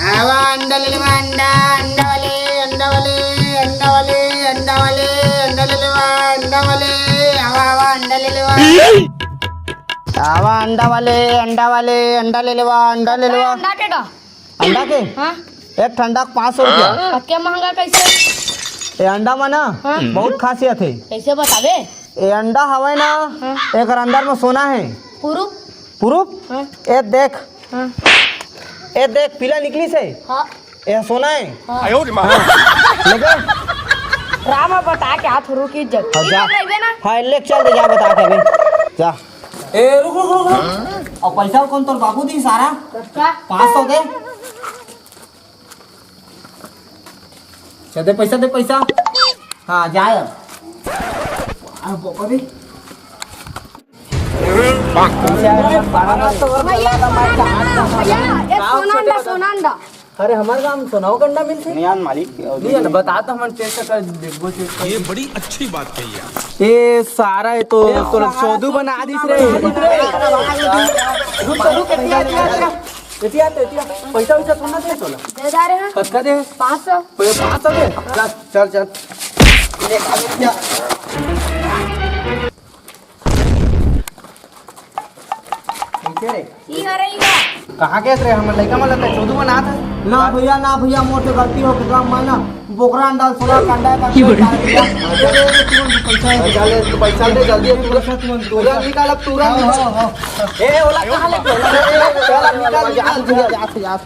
आवा अंडा ले लेवा अंडा अंडा वाले अंडा वाले अंडा वाले अंडा वाले अंडा ले लेवा अंडा वाले आवा आवा अंडा ले लेवा आवा अंडा वाले अंडा वाले अंडा ले लेवा अंडा ले लेवा अंडा के का अंडा के हाँ एक ठंडा 500 रुपया क्या महंगा कैसे ये अंडा में ना हाँ? बहुत खासियत है। कैसे बतावे ये अंडा हवा ना हाँ? एक अंदर में सोना है पुरुष पुरुप हाँ? ये देख हाँ ये देख पीला निकली से हाँ ये सोना है हाँ। लगे रामा बता के हाथ रुक इज्जत हाँ, जा। रहबे ना हाँ ले चल दे जा बता के अभी जा ए रुक रुक रुक और पैसा कौन तोर बाबू दी सारा क्या 500 दे चल दे पैसा हाँ जाए अब बोका भी सोना अंडा अरे हमारे गांव सोनाओ का अंडा मिलते नहीं मालिक नहीं है बता तो हम टेस्ट कर देखबो चेक ये बड़ी अच्छी बात कही है। ये सारा है तो सोदू बना दिस रे पैसा वैसा थोड़ा दे तोला दे जा रहे हैं कतका दे 500 500 दे चल चल ले खा रे ई हरे ई का कहाँ गए रे हम लड़का में लगता है चौदह बना था ना भैया मोटे गलती हो गई काम माना बोकरा अंडा सोना कंडा का पैसा दे जल्दी तुरंत निकाल अब तुरंत ए ओला कहाँ ले चल निकाल जा